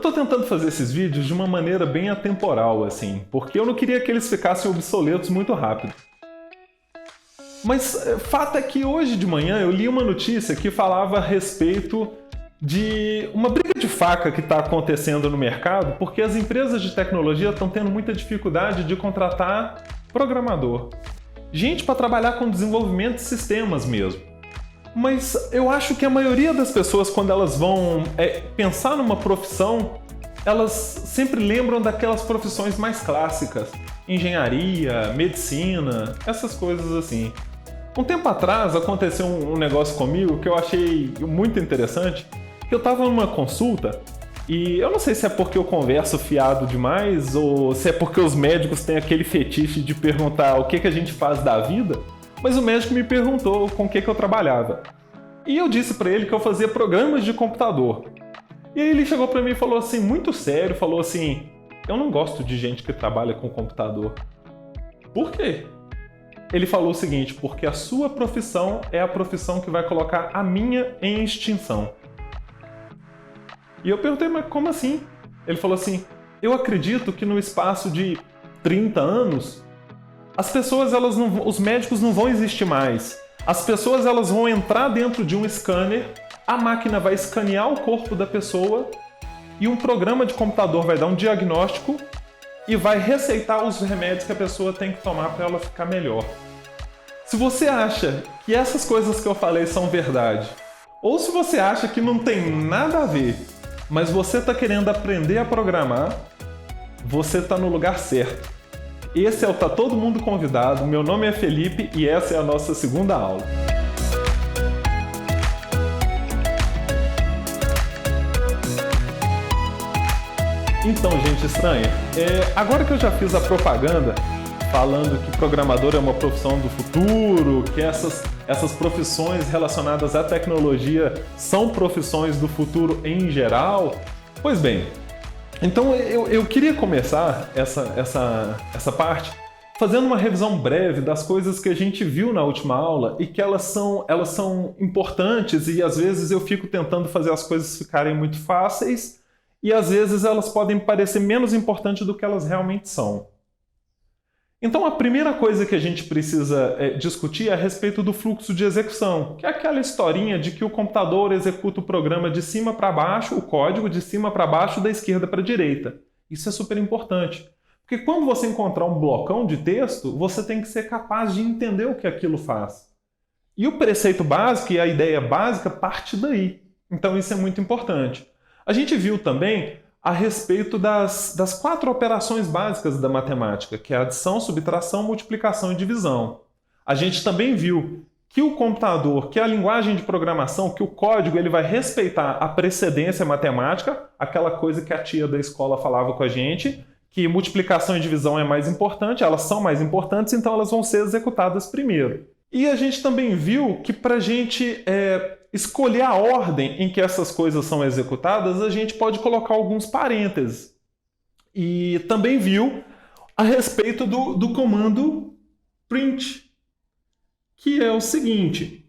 tô tentando fazer esses vídeos de uma maneira bem atemporal, assim, porque eu não queria que eles ficassem obsoletos muito rápido. Mas fato é que hoje de manhã eu li uma notícia que falava a respeito de uma briga de faca que está acontecendo no mercado, porque as empresas de tecnologia estão tendo muita dificuldade de contratar programador. Gente para trabalhar com desenvolvimento de sistemas mesmo. Mas eu acho que a maioria das pessoas, quando elas vão pensar numa profissão, elas sempre lembram daquelas profissões mais clássicas. Engenharia, medicina, essas coisas assim. Um tempo atrás aconteceu um negócio comigo que eu achei muito interessante, que eu estava numa consulta e eu não sei se é porque eu converso fiado demais ou se é porque os médicos têm aquele fetiche de perguntar o que a gente faz da vida, mas o médico me perguntou com o que eu trabalhava. E eu disse para ele que eu fazia programas de computador. E aí ele chegou para mim e falou assim, muito sério, falou assim, eu não gosto de gente que trabalha com computador. Por quê? Ele falou o seguinte, porque a sua profissão é a profissão que vai colocar a minha em extinção. E eu perguntei, mas como assim? Ele falou assim, eu acredito que no espaço de 30 anos, as pessoas, os médicos não vão existir mais. As pessoas elas vão entrar dentro de um scanner, a máquina vai escanear o corpo da pessoa e um programa de computador vai dar um diagnóstico e vai receitar os remédios que a pessoa tem que tomar para ela ficar melhor. Se você acha que essas coisas que eu falei são verdade, ou se você acha que não tem nada a ver, mas você está querendo aprender a programar, você está no lugar certo. Esse é o Tá Todo Mundo Convidado, meu nome é Felipe e essa é a nossa segunda aula. Então, gente estranha, agora que eu já fiz a propaganda falando que programador é uma profissão do futuro, que essas profissões relacionadas à tecnologia são profissões do futuro em geral, pois bem, então eu queria começar essa parte fazendo uma revisão breve das coisas que a gente viu na última aula e que elas são importantes e às vezes eu fico tentando fazer as coisas ficarem muito fáceis e às vezes elas podem parecer menos importantes do que elas realmente são. Então a primeira coisa que a gente precisa discutir é a respeito do fluxo de execução, que é aquela historinha de que o computador executa o programa de cima para baixo, o código de cima para baixo, da esquerda para a direita. Isso é super importante, porque quando você encontrar um blocão de texto, você tem que ser capaz de entender o que aquilo faz. E o preceito básico e a ideia básica parte daí. Então isso é muito importante. A gente viu também a respeito das 4 operações básicas da matemática, que é adição, subtração, multiplicação e divisão. A gente também viu que o computador, que é a linguagem de programação, que o código ele vai respeitar a precedência matemática, aquela coisa que a tia da escola falava com a gente, que multiplicação e divisão é mais importante, elas são mais importantes, então elas vão ser executadas primeiro. E a gente também viu que para a gente escolher a ordem em que essas coisas são executadas, a gente pode colocar alguns parênteses. E também viu a respeito do comando print, que é o seguinte,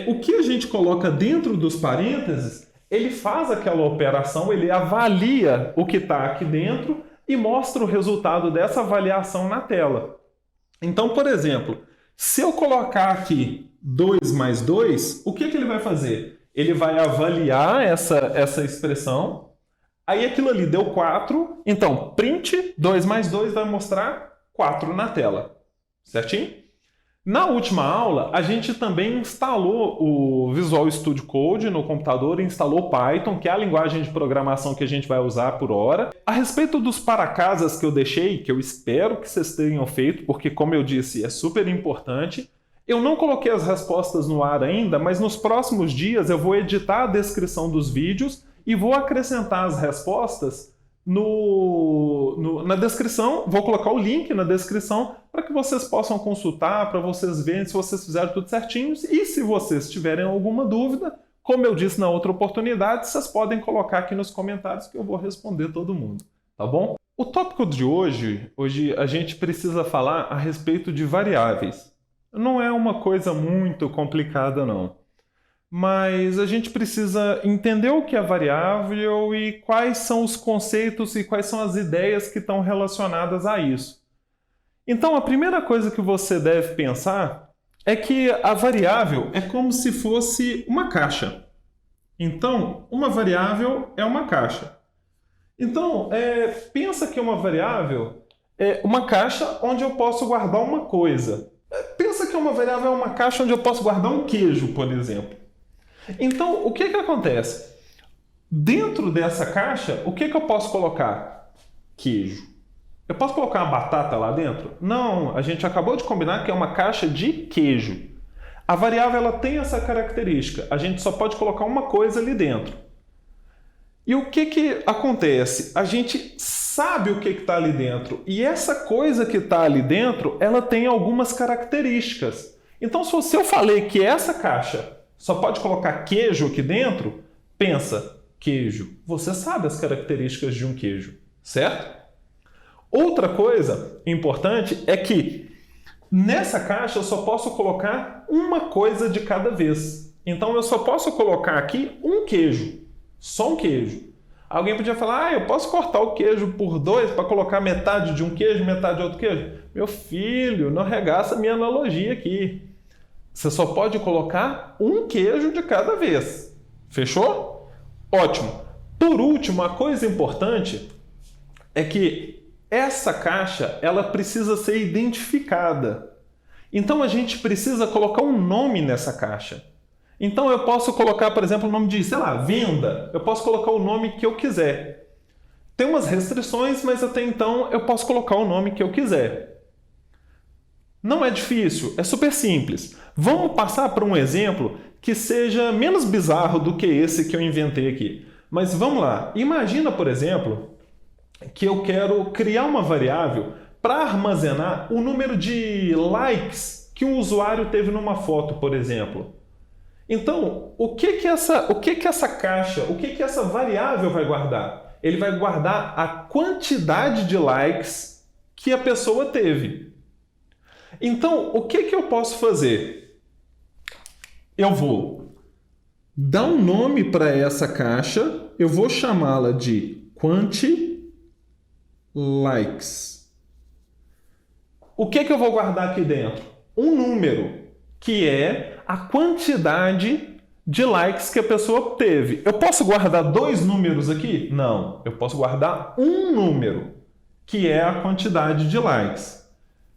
o que a gente coloca dentro dos parênteses, ele faz aquela operação, ele avalia o que está aqui dentro e mostra o resultado dessa avaliação na tela. Então, por exemplo, se eu colocar aqui 2 mais 2, o que ele vai fazer? Ele vai avaliar essa expressão, aí aquilo ali deu 4, então print 2 mais 2 vai mostrar 4 na tela, certinho? Na última aula, a gente também instalou o Visual Studio Code no computador e instalou Python, que é a linguagem de programação que a gente vai usar por hora. A respeito dos para-casas que eu deixei, que eu espero que vocês tenham feito, porque, como eu disse, é super importante. Eu não coloquei as respostas no ar ainda, mas nos próximos dias eu vou editar a descrição dos vídeos e vou acrescentar as respostas na descrição, vou colocar o link na descrição para que vocês possam consultar, para vocês verem se vocês fizeram tudo certinho. E se vocês tiverem alguma dúvida, como eu disse na outra oportunidade, vocês podem colocar aqui nos comentários que eu vou responder todo mundo, tá bom? O tópico de hoje a gente precisa falar a respeito de variáveis. Não é uma coisa muito complicada não, mas a gente precisa entender o que é variável e quais são os conceitos e quais são as ideias que estão relacionadas a isso. Então, a primeira coisa que você deve pensar é que a variável é como se fosse uma caixa. Então, uma variável é uma caixa. Então, pensa que uma variável é uma caixa onde eu posso guardar uma coisa. Pensa que uma variável é uma caixa onde eu posso guardar um queijo, por exemplo. Então, o que acontece? Dentro dessa caixa, o que eu posso colocar? Queijo. Eu posso colocar uma batata lá dentro? Não, a gente acabou de combinar que é uma caixa de queijo. A variável ela tem essa característica. A gente só pode colocar uma coisa ali dentro. E o que acontece? A gente sabe o que está ali dentro. E essa coisa que está ali dentro, ela tem algumas características. Então, se eu falei que essa caixa só pode colocar queijo aqui dentro, pensa, queijo. Você sabe as características de um queijo, certo? Outra coisa importante é que nessa caixa eu só posso colocar uma coisa de cada vez. Então, eu só posso colocar aqui um queijo. Só um queijo. Alguém podia falar, eu posso cortar o queijo por dois para colocar metade de um queijo, metade de outro queijo? Meu filho, não arregaça a minha analogia aqui. Você só pode colocar um queijo de cada vez. Fechou? Ótimo. Por último, a coisa importante é que essa caixa ela precisa ser identificada. Então a gente precisa colocar um nome nessa caixa. Então eu posso colocar, por exemplo, o nome de, sei lá, venda. Eu posso colocar o nome que eu quiser. Tem umas restrições, mas até então eu posso colocar o nome que eu quiser. Não é difícil, é super simples. Vamos passar para um exemplo que seja menos bizarro do que esse que eu inventei aqui. Mas vamos lá. Imagina, por exemplo, que eu quero criar uma variável para armazenar o número de likes que um usuário teve numa foto, por exemplo. Então, o que essa caixa, o que essa variável vai guardar? Ele vai guardar a quantidade de likes que a pessoa teve. Então, o que eu posso fazer? Eu vou dar um nome para essa caixa, eu vou chamá-la de quanti_likes. O que eu vou guardar aqui dentro? Um número, que é a quantidade de likes que a pessoa teve. Eu posso guardar dois números aqui? Não. Eu posso guardar um número, que é a quantidade de likes.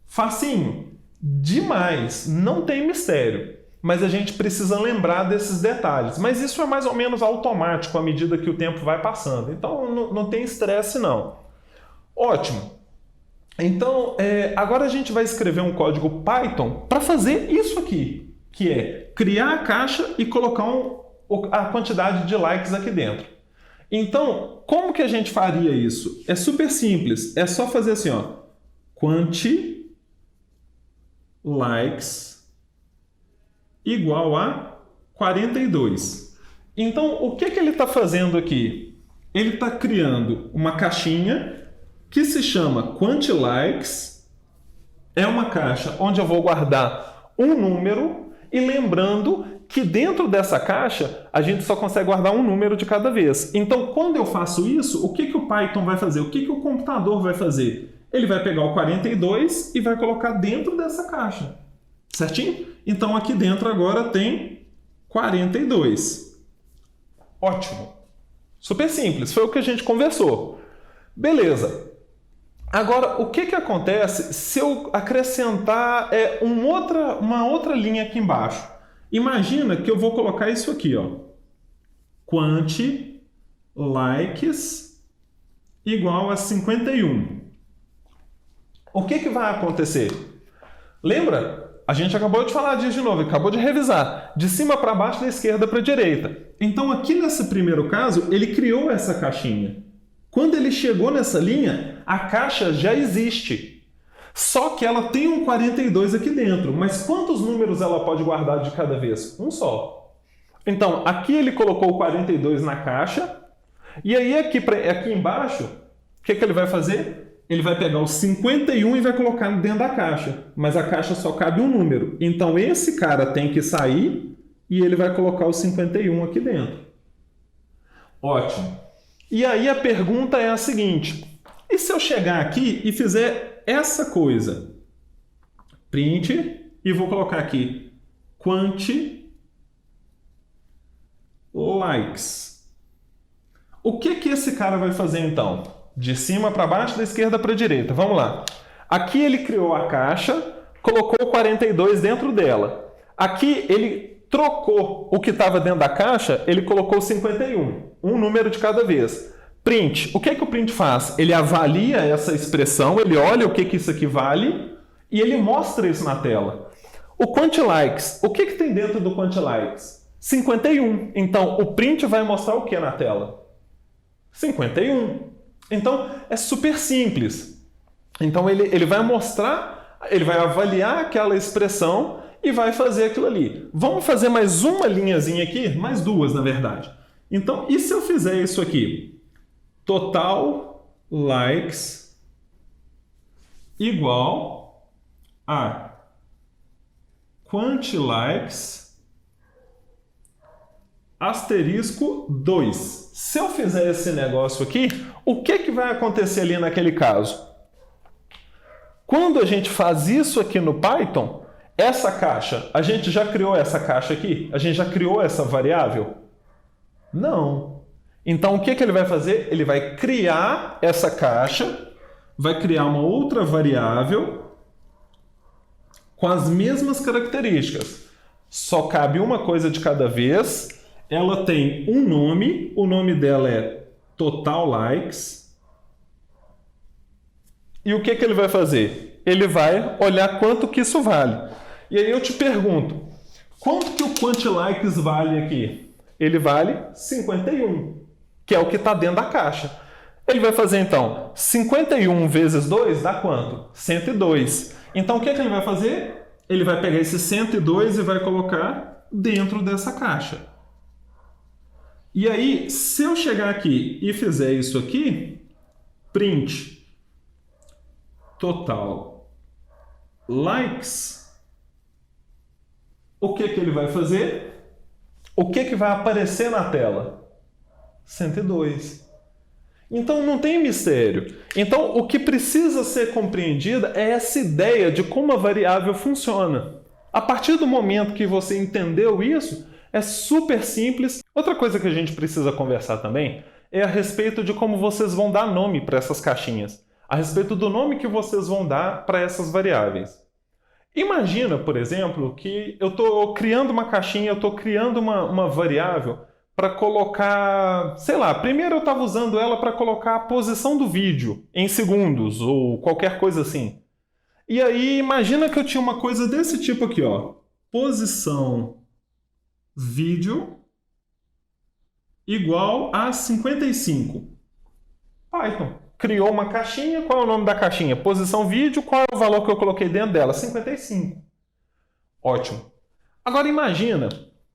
Facinho. Demais. Não tem mistério. Mas a gente precisa lembrar desses detalhes. Mas isso é mais ou menos automático à medida que o tempo vai passando. Então não tem estresse não. Ótimo. Então, agora a gente vai escrever um código Python para fazer isso aqui, que é criar a caixa e colocar a quantidade de likes aqui dentro. Então, como que a gente faria isso? É super simples, é só fazer assim, ó, quanti_likes igual a 42. Então, o que ele está fazendo aqui? Ele está criando uma caixinha que se chama quanti_likes. É uma caixa onde eu vou guardar um número e lembrando que dentro dessa caixa a gente só consegue guardar um número de cada vez. Então, quando eu faço isso, o que o Python vai fazer? O que o computador vai fazer? Ele vai pegar o 42 e vai colocar dentro dessa caixa. Certinho? Então, aqui dentro agora tem 42. Ótimo. Super simples. Foi o que a gente conversou. Beleza. Agora, o que acontece se eu acrescentar uma outra linha aqui embaixo? Imagina que eu vou colocar isso aqui, ó. Quanti_likes igual a 51. O que vai acontecer? Lembra? A gente acabou de falar disso de novo, acabou de revisar. De cima para baixo, da esquerda para a direita. Então, aqui nesse primeiro caso, ele criou essa caixinha. Quando ele chegou nessa linha, a caixa já existe. Só que ela tem um 42 aqui dentro. Mas quantos números ela pode guardar de cada vez? Um só. Então, aqui ele colocou o 42 na caixa. E aí, aqui embaixo, o que ele vai fazer? Ele vai pegar o 51 e vai colocar dentro da caixa. Mas a caixa só cabe um número. Então, esse cara tem que sair e ele vai colocar o 51 aqui dentro. Ótimo. E aí a pergunta é a seguinte: e se eu chegar aqui e fizer essa coisa? Print, e vou colocar aqui quanti likes. O que esse cara vai fazer então? De cima para baixo, da esquerda para a direita. Vamos lá. Aqui ele criou a caixa, colocou o 42 dentro dela. Aqui ele trocou o que estava dentro da caixa, ele colocou o 51. Um número de cada vez. Print. O que o print faz? Ele avalia essa expressão, ele olha o que isso aqui vale e ele mostra isso na tela. O quantilikes. O que tem dentro do quantilikes? 51. Então, o print vai mostrar o que na tela? 51. Então, é super simples. Então, ele vai mostrar, ele vai avaliar aquela expressão e vai fazer aquilo ali. Vamos fazer mais uma linhazinha aqui? Mais duas, na verdade. Então, e se eu fizer isso aqui? Total likes igual a quantilikes asterisco 2. Se eu fizer esse negócio aqui, o que vai acontecer ali naquele caso? Quando a gente faz isso aqui no Python, essa caixa, a gente já criou essa caixa aqui? A gente já criou essa variável? Não. Então, o que ele vai fazer? Ele vai criar essa caixa, vai criar uma outra variável com as mesmas características. Só cabe uma coisa de cada vez. Ela tem um nome, o nome dela é total likes. E o que ele vai fazer? Ele vai olhar quanto que isso vale. E aí eu te pergunto, quanto que o quantilikes vale aqui? Ele vale 51, que é o que está dentro da caixa. Ele vai fazer então, 51 vezes 2 dá quanto? 102. Então o que ele vai fazer? Ele vai pegar esse 102 e vai colocar dentro dessa caixa. E aí, se eu chegar aqui e fizer isso aqui, print total likes, o que ele vai fazer? O que vai aparecer na tela? 102. Então não tem mistério. Então o que precisa ser compreendida é essa ideia de como a variável funciona. A partir do momento que você entendeu isso, é super simples. Outra coisa que a gente precisa conversar também é a respeito de como vocês vão dar nome para essas caixinhas. A respeito do nome que vocês vão dar para essas variáveis. Imagina, por exemplo, que eu estou criando uma caixinha, eu estou criando uma variável para colocar, sei lá, primeiro eu estava usando ela para colocar a posição do vídeo em segundos ou qualquer coisa assim. E aí imagina que eu tinha uma coisa desse tipo aqui, ó. Posição vídeo igual a 55. Python criou uma caixinha, qual é o nome da caixinha? Posição vídeo, qual é o valor que eu coloquei dentro dela? 55. Ótimo. Agora imagina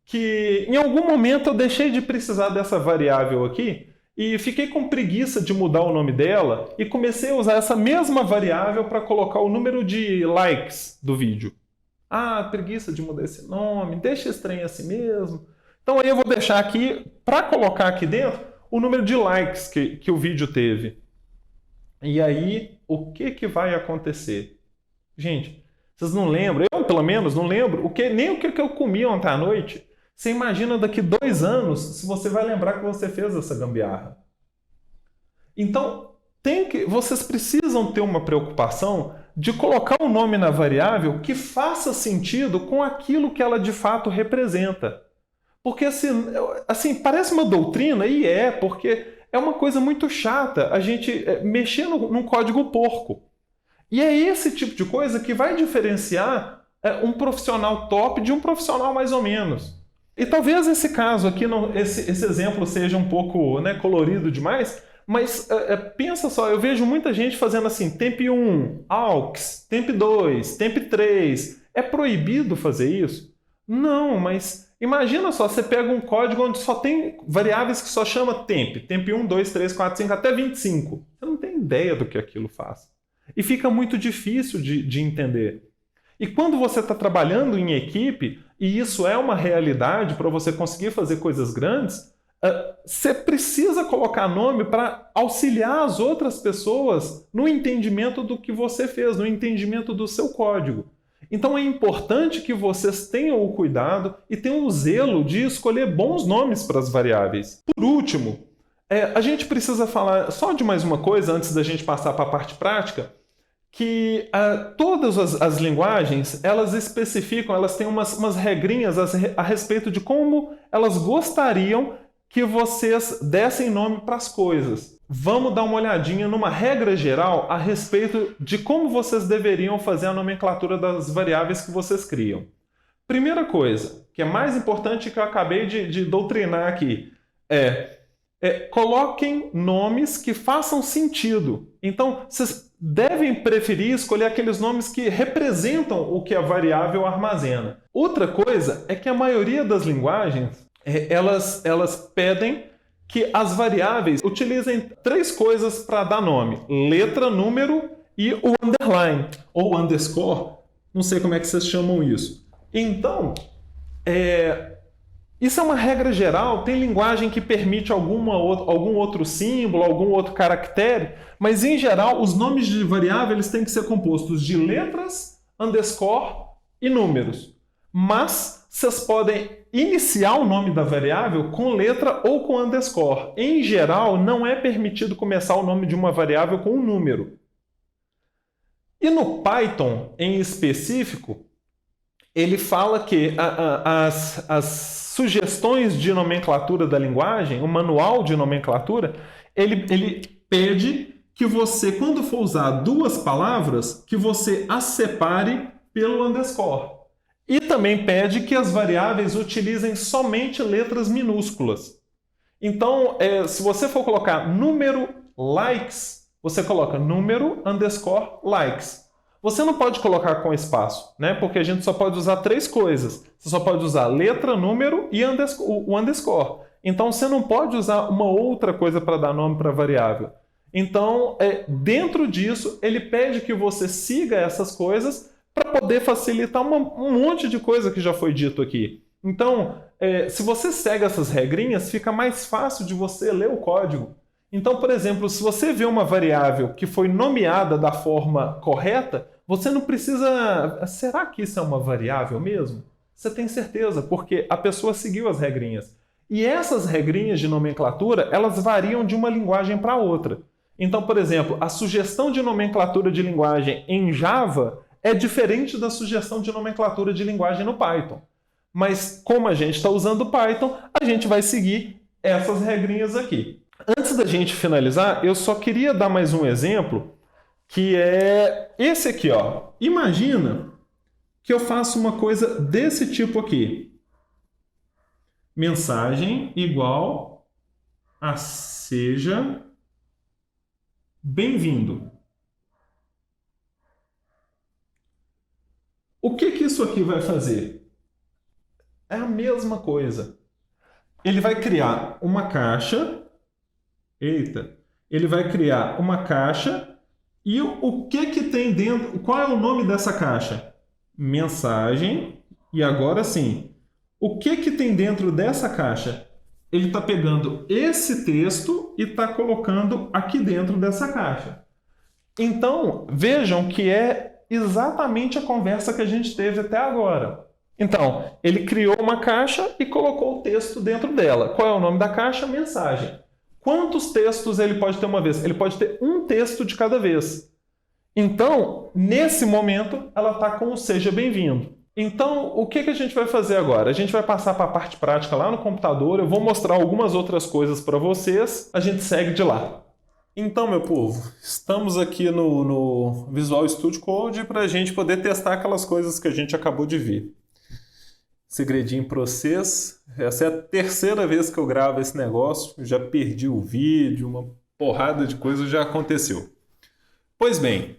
que em algum momento eu deixei de precisar dessa variável aqui e fiquei com preguiça de mudar o nome dela e comecei a usar essa mesma variável para colocar o número de likes do vídeo. Ah, preguiça de mudar esse nome, deixa esse trem assim mesmo. Então aí eu vou deixar aqui, para colocar aqui dentro, o número de likes que o vídeo teve. E aí, o que vai acontecer? Gente, vocês não lembram, eu pelo menos não lembro, nem o que eu comi ontem à noite. Você imagina daqui 2 anos se você vai lembrar que você fez essa gambiarra. Então, vocês precisam ter uma preocupação de colocar um nome na variável que faça sentido com aquilo que ela de fato representa. Porque assim parece uma doutrina, e porque é uma coisa muito chata a gente mexer num código porco. E é esse tipo de coisa que vai diferenciar um profissional top de um profissional mais ou menos. E talvez esse caso aqui, esse exemplo seja um pouco colorido demais, mas pensa só, eu vejo muita gente fazendo assim, temp1, aux, temp2, temp3. É proibido fazer isso? Não, mas imagina só, você pega um código onde só tem variáveis que só chama temp1, 2, 3, 4, 5, até 25. Você não tem ideia do que aquilo faz. E fica muito difícil de entender. E quando você está trabalhando em equipe, e isso é uma realidade para você conseguir fazer coisas grandes, você precisa colocar nome para auxiliar as outras pessoas no entendimento do que você fez, no entendimento do seu código. Então é importante que vocês tenham o cuidado e tenham o zelo de escolher bons nomes para as variáveis. Por último, a gente precisa falar só de mais uma coisa antes da gente passar para a parte prática, que todas as linguagens, elas especificam, elas têm umas regrinhas a respeito de como elas gostariam que vocês dessem nome para as coisas. Vamos dar uma olhadinha numa regra geral a respeito de como vocês deveriam fazer a nomenclatura das variáveis que vocês criam. Primeira coisa, que é mais importante que eu acabei de doutrinar aqui, coloquem nomes que façam sentido. Então, vocês devem preferir escolher aqueles nomes que representam o que a variável armazena. Outra coisa é que a maioria das linguagens, elas pedem que as variáveis utilizem 3 coisas para dar nome: letra, número e o underline, ou underscore, não sei como é que vocês chamam isso. Então, isso é uma regra geral, tem linguagem que permite algum outro símbolo, algum outro caractere, mas em geral os nomes de variável eles têm que ser compostos de letras, underscore e números. Mas vocês podem iniciar o nome da variável com letra ou com underscore. Em geral, não é permitido começar o nome de uma variável com um número. E no Python, em específico, ele fala que as sugestões de nomenclatura da linguagem, o manual de nomenclatura, ele pede que você, quando for usar 2 palavras, que você as separe pelo underscore. E também pede que as variáveis utilizem somente letras minúsculas. Então, se você for colocar número likes, você coloca número underscore likes. Você não pode colocar com espaço, né? Porque a gente só pode usar 3 coisas. Você só pode usar letra, número e o underscore. Então, você não pode usar uma outra coisa para dar nome para a variável. Então, dentro disso, ele pede que você siga essas coisas para poder facilitar um monte de coisa que já foi dito aqui. Então, se você segue essas regrinhas, fica mais fácil de você ler o código. Então, por exemplo, se você vê uma variável que foi nomeada da forma correta, você não precisa... Será que isso é uma variável mesmo? Você tem certeza, porque a pessoa seguiu as regrinhas. E essas regrinhas de nomenclatura, elas variam de uma linguagem para outra. Então, por exemplo, a sugestão de nomenclatura de linguagem em Java é diferente da sugestão de nomenclatura de linguagem no Python. Mas como a gente está usando Python, a gente vai seguir essas regrinhas aqui. Antes da gente finalizar, eu só queria dar mais um exemplo, que é esse aqui, ó. Imagina que eu faço uma coisa desse tipo aqui. Mensagem igual a seja bem-vindo. O que isso aqui vai fazer? É a mesma coisa. Ele vai criar uma caixa. Ele vai criar uma caixa e o que tem dentro? Qual é o nome dessa caixa? Mensagem. E agora sim, o que tem dentro dessa caixa? Ele está pegando esse texto e está colocando aqui dentro dessa caixa. Então, vejam que é exatamente a conversa que a gente teve até agora. Então, ele criou uma caixa e colocou o texto dentro dela. Qual é o nome da caixa? Mensagem. Quantos textos ele pode ter uma vez? Ele pode ter um texto de cada vez. Então, nesse momento, ela está com o seja bem-vindo. Então, o que a gente vai fazer agora? A gente vai passar para a parte prática lá no computador, eu vou mostrar algumas outras coisas para vocês, a gente segue de lá. Então, meu povo, estamos aqui no Visual Studio Code para a gente poder testar aquelas coisas que a gente acabou de ver. Segredinho para vocês, essa é a 3ª vez que eu gravo esse negócio, eu já perdi o vídeo, uma porrada de coisa já aconteceu. Pois bem,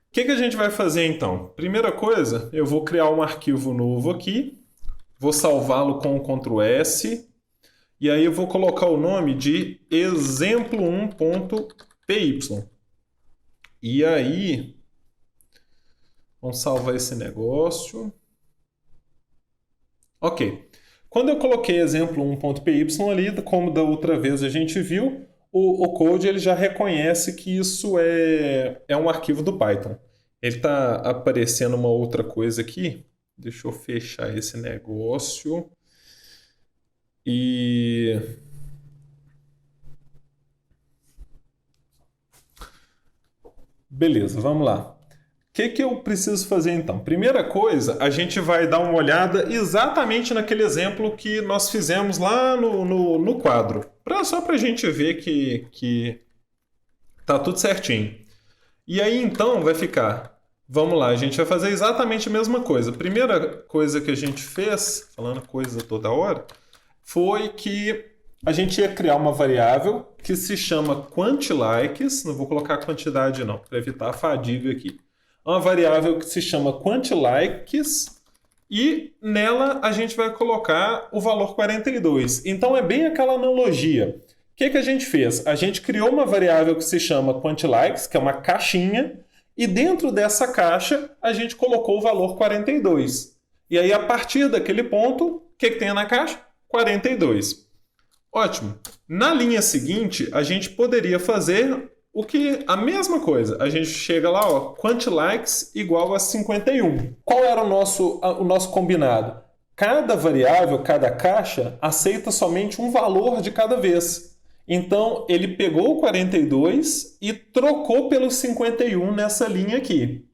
o que a gente vai fazer então? Primeira coisa, eu vou criar um arquivo novo aqui, vou salvá-lo com o Ctrl S, e aí eu vou colocar o nome de exemplo1.py. E aí, vamos salvar esse negócio. Ok. Quando eu coloquei exemplo 1.py ali, como da outra vez a gente viu, o Code ele já reconhece que isso é um arquivo do Python. Ele está aparecendo uma outra coisa aqui. Deixa eu fechar esse negócio. E... Beleza, vamos lá. O que eu preciso fazer então? Primeira coisa, a gente vai dar uma olhada exatamente naquele exemplo que nós fizemos lá no quadro. Só para a gente ver que tá tudo certinho. E aí então vai ficar. Vamos lá, a gente vai fazer exatamente a mesma coisa. A primeira coisa que a gente fez, falando coisa toda hora, foi que a gente ia criar uma variável que se chama quantLikes. Não vou colocar quantidade não, para evitar a fadiga aqui. Uma variável que se chama quantLikes e nela a gente vai colocar o valor 42. Então é bem aquela analogia. O que a gente fez? A gente criou uma variável que se chama quantLikes, que é uma caixinha, e dentro dessa caixa a gente colocou o valor 42. E aí a partir daquele ponto, o que tem na caixa? 42. Ótimo. Na linha seguinte, a gente poderia fazer a mesma coisa. A gente chega lá, ó, quantLikes igual a 51. Qual era o nosso combinado? Cada variável, cada caixa, aceita somente um valor de cada vez. Então, ele pegou o 42 e trocou pelo 51 nessa linha aqui.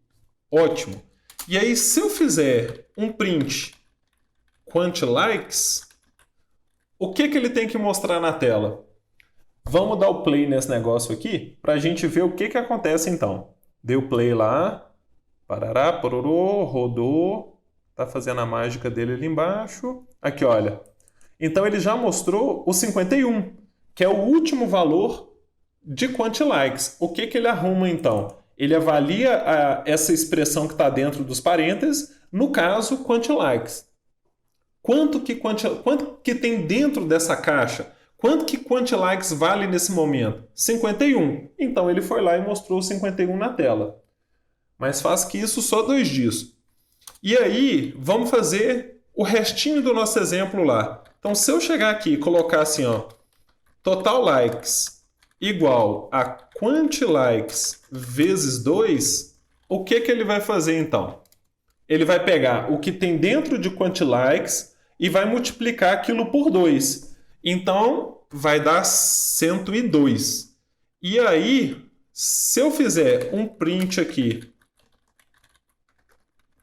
Ótimo. E aí, se eu fizer um print quantLikes, o que ele tem que mostrar na tela? Vamos dar o play nesse negócio aqui para a gente ver o que acontece então. Deu play lá, parará, pororô, rodou, tá fazendo a mágica dele ali embaixo. Aqui, olha. Então ele já mostrou o 51, que é o último valor de quantLikes. O que ele arruma então? Ele avalia essa expressão que está dentro dos parênteses, no caso, quantLikes. Quanto que tem dentro dessa caixa? Quanto que quantLikes vale nesse momento? 51. Então ele foi lá e mostrou 51 na tela. Mais fácil que isso, só 2 disso. E aí, vamos fazer o restinho do nosso exemplo lá. Então, se eu chegar aqui e colocar assim, ó, total likes igual a quantLikes vezes 2, o que ele vai fazer então? Ele vai pegar o que tem dentro de quantLikes e vai multiplicar aquilo por 2. Então, vai dar 102. E aí, se eu fizer um print aqui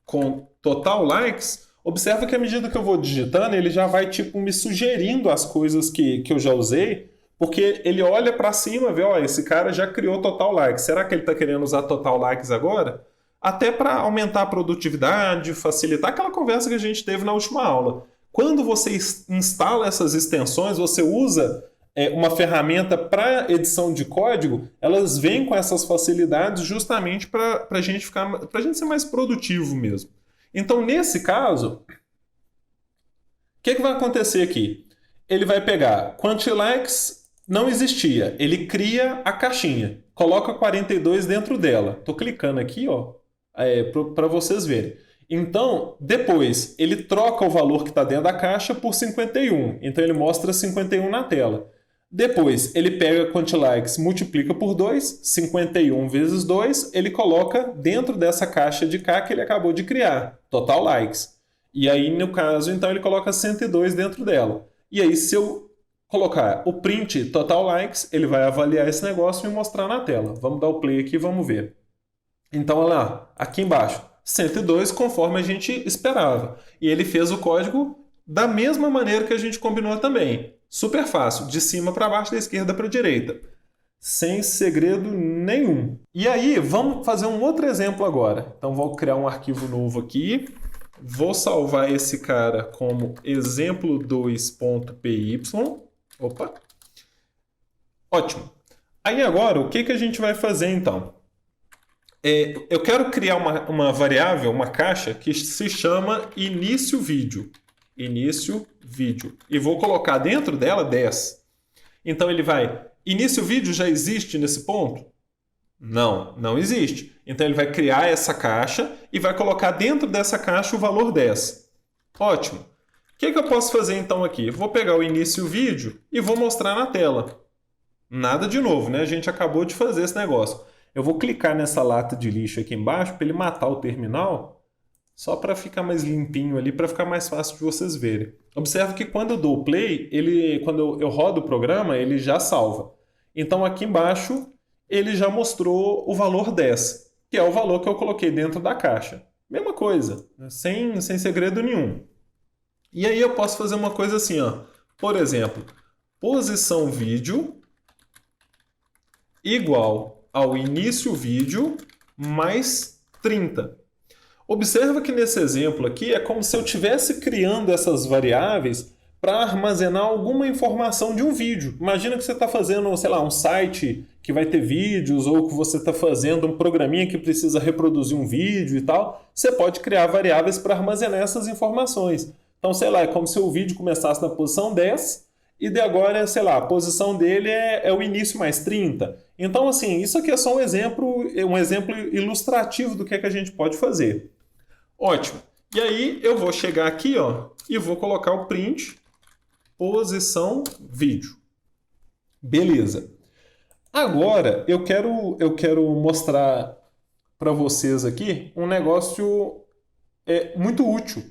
com total likes, observa que à medida que eu vou digitando, ele já vai tipo me sugerindo as coisas que eu já usei, porque ele olha para cima e vê, ó, esse cara já criou total likes. Será que ele está querendo usar total likes agora? Até para aumentar a produtividade, facilitar aquela conversa que a gente teve na última aula. Quando você instala essas extensões, você usa uma ferramenta para edição de código, elas vêm com essas facilidades justamente para a gente ser mais produtivo mesmo. Então, nesse caso, o que vai acontecer aqui? Ele vai pegar quantLikes, não existia, ele cria a caixinha, coloca 42 dentro dela. Estou clicando aqui, ó, para vocês verem. Então, depois, ele troca o valor que está dentro da caixa por 51. Então, ele mostra 51 na tela. Depois, ele pega quantLikes, multiplica por 2, 51 vezes 2, ele coloca dentro dessa caixa de cá que ele acabou de criar, total likes. E aí, no caso, então, ele coloca 102 dentro dela. E aí, se eu colocar o print total likes, ele vai avaliar esse negócio e me mostrar na tela. Vamos dar o play aqui e vamos ver. Então, olha lá, aqui embaixo, 102 conforme a gente esperava. E ele fez o código da mesma maneira que a gente combinou também. Super fácil, de cima para baixo, da esquerda para a direita. Sem segredo nenhum. E aí, vamos fazer um outro exemplo agora. Então, vou criar um arquivo novo aqui. Vou salvar esse cara como exemplo2.py. Opa! Ótimo. Aí agora, o que a gente vai fazer então? Eu quero criar uma variável, uma caixa, que se chama início vídeo. Início vídeo. E vou colocar dentro dela 10. Então ele vai... Início vídeo já existe nesse ponto? Não, não existe. Então ele vai criar essa caixa e vai colocar dentro dessa caixa o valor 10. Ótimo. O que eu posso fazer então aqui? Vou pegar o início vídeo e vou mostrar na tela. Nada de novo, né? A gente acabou de fazer esse negócio. Eu vou clicar nessa lata de lixo aqui embaixo para ele matar o terminal, só para ficar mais limpinho ali, para ficar mais fácil de vocês verem. Observe que quando eu dou play, quando eu rodo o programa, ele já salva. Então aqui embaixo ele já mostrou o valor 10, que é o valor que eu coloquei dentro da caixa. Mesma coisa, sem segredo nenhum. E aí eu posso fazer uma coisa assim, ó. Por exemplo, posição vídeo igual ao início vídeo mais 30. Observa que nesse exemplo aqui é como se eu estivesse criando essas variáveis para armazenar alguma informação de um vídeo. Imagina que você está fazendo, sei lá, um site que vai ter vídeos, ou que você está fazendo um programinha que precisa reproduzir um vídeo e tal. Você pode criar variáveis para armazenar essas informações. Então, sei lá, é como se o vídeo começasse na posição 10 e de agora, sei lá, a posição dele é o início mais 30. Então, assim, isso aqui é só um exemplo ilustrativo do que é que a gente pode fazer. Ótimo. E aí eu vou chegar aqui, ó, e vou colocar o print posição vídeo. Beleza. Agora eu quero mostrar para vocês aqui um negócio muito útil,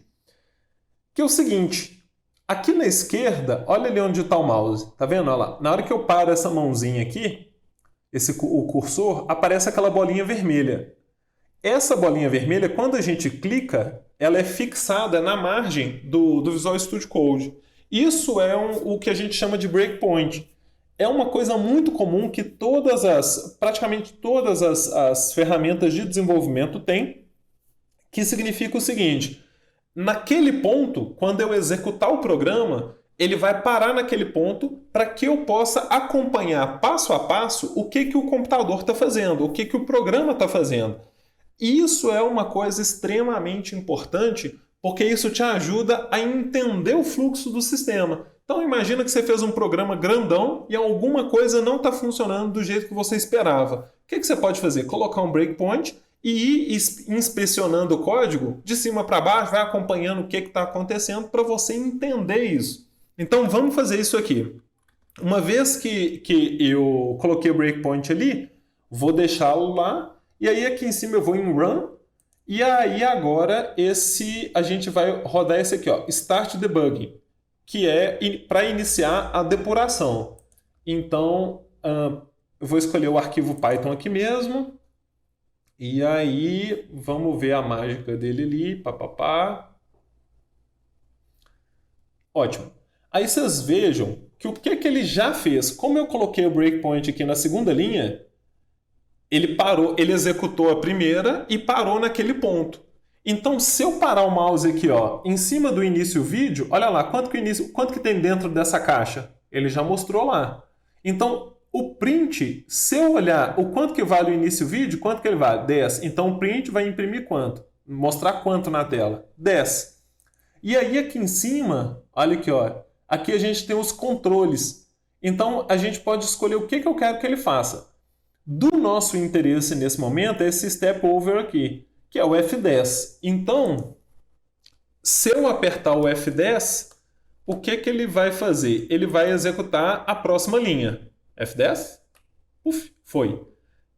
que é o seguinte. Aqui na esquerda, olha ali onde está o mouse. Tá vendo? Olha lá. Na hora que eu paro essa mãozinha aqui, o cursor, aparece aquela bolinha vermelha. Essa bolinha vermelha, quando a gente clica, ela é fixada na margem do Visual Studio Code. Isso é o que a gente chama de breakpoint. É uma coisa muito comum que praticamente todas as ferramentas de desenvolvimento têm, que significa o seguinte: naquele ponto, quando eu executar o programa, ele vai parar naquele ponto para que eu possa acompanhar passo a passo o que o computador está fazendo, o que o programa está fazendo. Isso é uma coisa extremamente importante, porque isso te ajuda a entender o fluxo do sistema. Então imagina que você fez um programa grandão e alguma coisa não está funcionando do jeito que você esperava. O que você pode fazer? Colocar um breakpoint e ir inspecionando o código de cima para baixo, vai acompanhando o que está acontecendo para você entender isso. Então vamos fazer isso aqui. Uma vez que eu coloquei o breakpoint ali, vou deixá-lo lá, e aí aqui em cima eu vou em Run, e aí agora a gente vai rodar esse aqui, ó, Start Debugging, que é para iniciar a depuração. Então eu vou escolher o arquivo Python aqui mesmo, e aí vamos ver a mágica dele ali, papapá. Ótimo. Aí vocês vejam que o que ele já fez. Como eu coloquei o breakpoint aqui na segunda linha, ele parou, ele executou a primeira e parou naquele ponto. Então, se eu parar o mouse aqui, ó, em cima do início vídeo, olha lá, quanto que tem dentro dessa caixa? Ele já mostrou lá. Então, o print, se eu olhar o quanto que vale o início vídeo, quanto que ele vale? 10. Então, o print vai imprimir quanto? Mostrar quanto na tela? 10. E aí, aqui em cima, olha aqui, ó, aqui a gente tem os controles. Então, a gente pode escolher o que eu quero que ele faça. Do nosso interesse nesse momento é esse step over aqui, que é o F10. Então, se eu apertar o F10, o que ele vai fazer? Ele vai executar a próxima linha. F10? Uf, foi.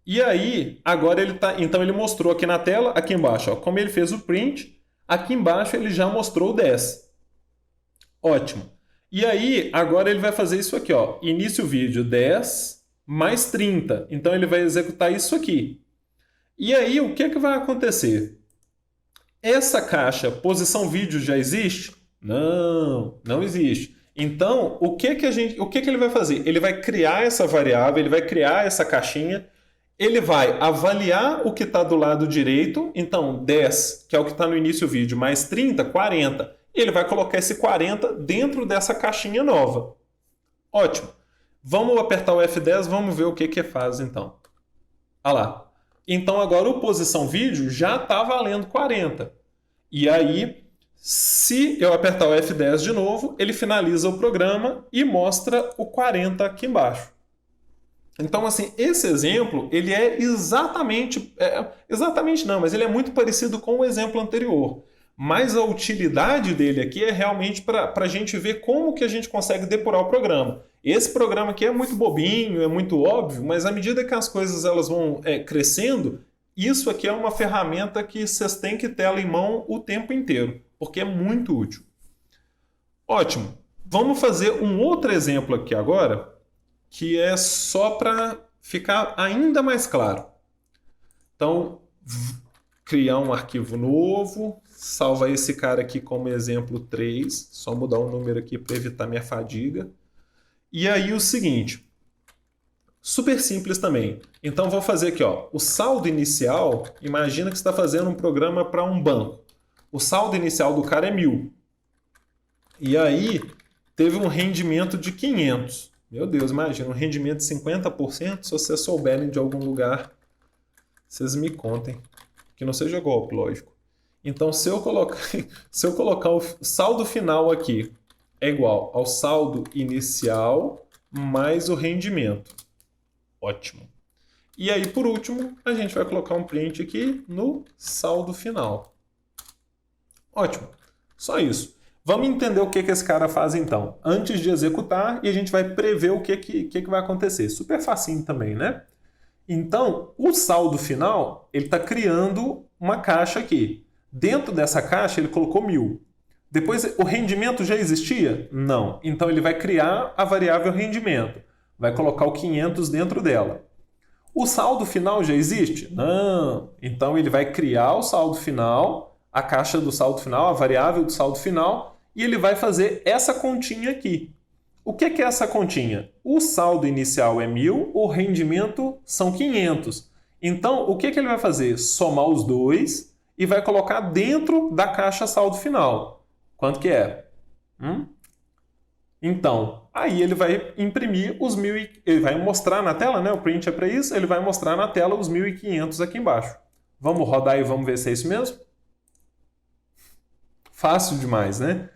E aí, agora então ele mostrou aqui na tela, aqui embaixo, ó, como ele fez o print, aqui embaixo ele já mostrou o 10. Ótimo. E aí, agora ele vai fazer isso aqui, ó, início vídeo 10 mais 30. Então ele vai executar isso aqui. E aí, o que vai acontecer? Essa caixa posição vídeo já existe? Não, não existe. Então, o que ele vai fazer? Ele vai criar essa variável, ele vai criar essa caixinha, ele vai avaliar o que está do lado direito, então 10, que é o que está no início do vídeo, mais 30, 40. Ele vai colocar esse 40 dentro dessa caixinha nova. Ótimo. Vamos apertar o F10, vamos ver o que faz então. Olha lá. Então agora o posição vídeo já está valendo 40. E aí, se eu apertar o F10 de novo, ele finaliza o programa e mostra o 40 aqui embaixo. Então, assim, esse exemplo, ele é exatamente não, mas ele é muito parecido com o exemplo anterior. mas a utilidade dele aqui é realmente para a gente ver como que a gente consegue depurar o programa. Esse programa aqui é muito bobinho, é muito óbvio, mas à medida que as coisas elas vão crescendo, isso aqui é uma ferramenta que vocês têm que ter ela em mão o tempo inteiro, porque é muito útil. Ótimo. Vamos fazer um outro exemplo aqui agora, que é só para ficar ainda mais claro. Então, criar um arquivo novo, salva esse cara aqui como exemplo 3, só mudar o número aqui para evitar minha fadiga. E aí o seguinte, super simples também. Então vou fazer aqui, ó, o saldo inicial, imagina que você está fazendo um programa para um banco. O saldo inicial do cara é 1.000. E aí teve um rendimento de 500. Meu Deus, imagina, um rendimento de 50%, se vocês souberem de algum lugar, vocês me contem. Que não seja golpe, lógico. Então, se eu colocar o saldo final aqui é igual ao saldo inicial mais o rendimento. Ótimo. E aí, por último, a gente vai colocar um print aqui no saldo final. Ótimo. Só isso. Vamos entender o que esse cara faz então, antes de executar, e a gente vai prever o que vai acontecer. Super facinho também, né? Então, o saldo final, ele está criando uma caixa aqui. Dentro dessa caixa, ele colocou 1.000. Depois, o rendimento já existia? Não. Então, ele vai criar a variável rendimento. Vai colocar o 500 dentro dela. O saldo final já existe? Não. Então, ele vai criar o saldo final, a caixa do saldo final, a variável do saldo final, e ele vai fazer essa continha aqui. O que é essa continha? O saldo inicial é 1.000, o rendimento são 500. Então, o que ele vai fazer? Somar os dois e vai colocar dentro da caixa saldo final. Quanto que é? Então, aí ele vai imprimir os 1.000, ele vai mostrar na tela, né? O print é para isso, ele vai mostrar na tela os 1.500 aqui embaixo. Vamos rodar e vamos ver se é isso mesmo? Fácil demais, né?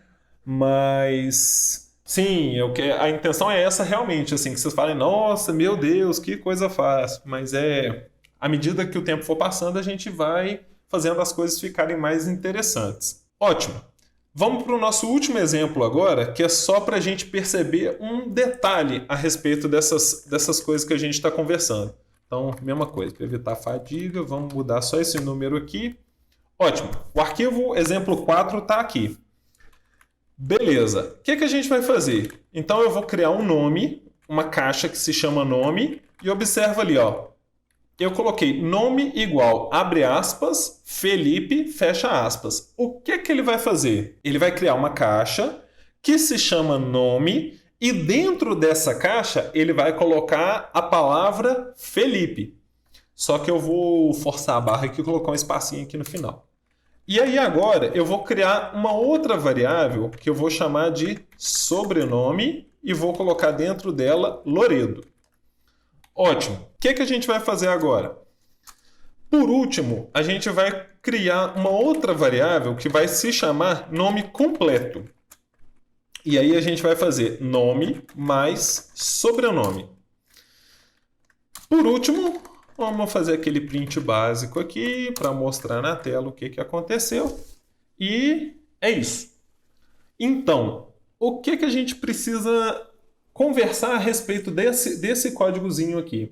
Mas, sim, a intenção é essa realmente, assim, que vocês falem, nossa, meu Deus, que coisa fácil. Mas à medida que o tempo for passando, a gente vai fazendo as coisas ficarem mais interessantes. Ótimo. Vamos para o nosso último exemplo agora, que é só para a gente perceber um detalhe a respeito dessas coisas que a gente está conversando. Então, mesma coisa, para evitar fadiga, vamos mudar só esse número aqui. Ótimo. O arquivo exemplo 4 está aqui. Beleza. O que a gente vai fazer? Então, eu vou criar um nome, uma caixa que se chama nome, e observa ali, ó. Eu coloquei nome igual, abre aspas, Felipe, fecha aspas. O que ele vai fazer? Ele vai criar uma caixa que se chama nome e dentro dessa caixa ele vai colocar a palavra Felipe. Só que eu vou forçar a barra aqui e colocar um espacinho aqui no final. E aí agora eu vou criar uma outra variável que eu vou chamar de sobrenome e vou colocar dentro dela Loredo. Ótimo. O que a gente vai fazer agora? Por último, a gente vai criar uma outra variável que vai se chamar nome completo. E aí a gente vai fazer nome mais sobrenome. Por último, vamos fazer aquele print básico aqui para mostrar na tela o que aconteceu. E é isso. Então, o que a gente precisa conversar a respeito desse códigozinho aqui?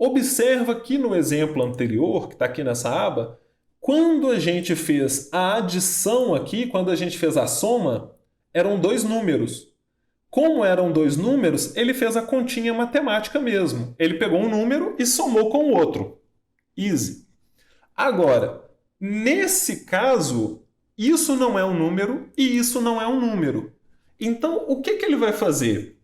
Observa que no exemplo anterior, que está aqui nessa aba, quando a gente fez a adição aqui, quando a gente fez a soma, eram 2 números. Como eram 2 números, ele fez a continha matemática mesmo. Ele pegou um número e somou com o outro. Easy. Agora, nesse caso, isso não é um número e isso não é um número. Então, o que ele vai fazer?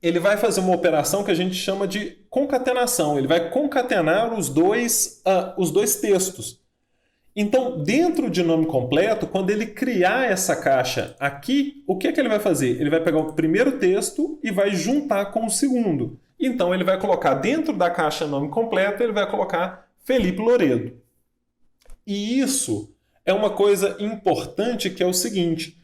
Ele vai fazer uma operação que a gente chama de concatenação. Ele vai concatenar os dois textos. Então, dentro de nome completo, quando ele criar essa caixa aqui, o que ele vai fazer? Ele vai pegar o primeiro texto e vai juntar com o segundo. Então, ele vai colocar dentro da caixa nome completo, ele vai colocar Felipe Loredo. E isso é uma coisa importante, que é o seguinte: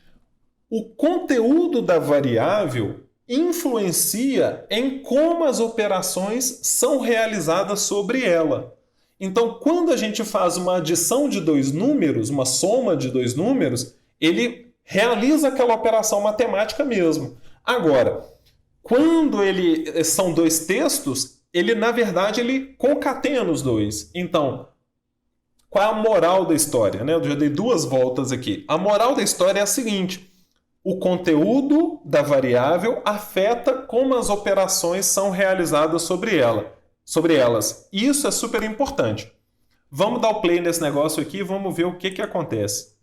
o conteúdo da variável influencia em como as operações são realizadas sobre ela. Então, quando a gente faz uma adição de dois números, uma soma de dois números, ele realiza aquela operação matemática mesmo. Agora, quando são dois textos, ele, na verdade, ele concatena os dois. Então, qual é a moral da história? Né? Eu já dei duas voltas aqui. A moral da história é a seguinte: o conteúdo da variável afeta como as operações são realizadas sobre elas. Isso é super importante. Vamos dar o play nesse negócio aqui e vamos ver o que acontece.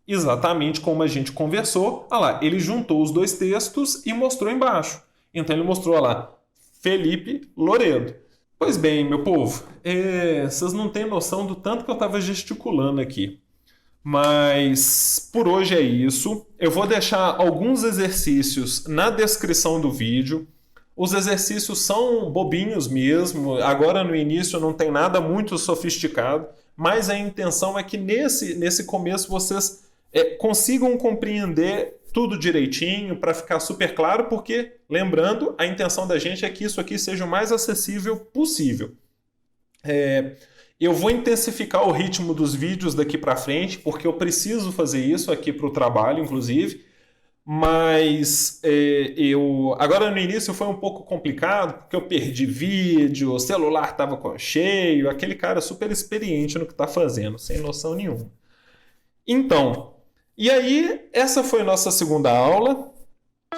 Exatamente como a gente conversou. Olha lá, ele juntou os dois textos e mostrou embaixo. Então ele mostrou lá, Felipe Loredo. Pois bem, meu povo, vocês não têm noção do tanto que eu estava gesticulando aqui. Mas por hoje é isso. Eu vou deixar alguns exercícios na descrição do vídeo. Os exercícios são bobinhos mesmo. Agora no início não tem nada muito sofisticado, mas a intenção é que nesse começo vocês consigam compreender tudo direitinho para ficar super claro, porque, lembrando, a intenção da gente é que isso aqui seja o mais acessível possível. Eu vou intensificar o ritmo dos vídeos daqui para frente, porque eu preciso fazer isso aqui para o trabalho, inclusive. Mas agora no início foi um pouco complicado, porque eu perdi vídeo, o celular estava cheio, aquele cara super experiente no que está fazendo, sem noção nenhuma. Então, e aí, essa foi nossa segunda aula.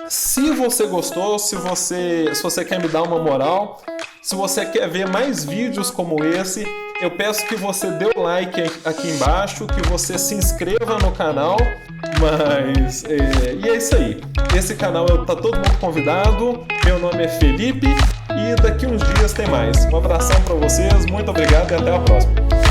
Se você gostou, se você quer me dar uma moral, se você quer ver mais vídeos como esse, eu peço que você dê o like aqui embaixo, que você se inscreva no canal, e é isso aí. Esse canal tá todo mundo convidado, meu nome é Felipe e daqui uns dias tem mais. Um abração para vocês, muito obrigado e até a próxima.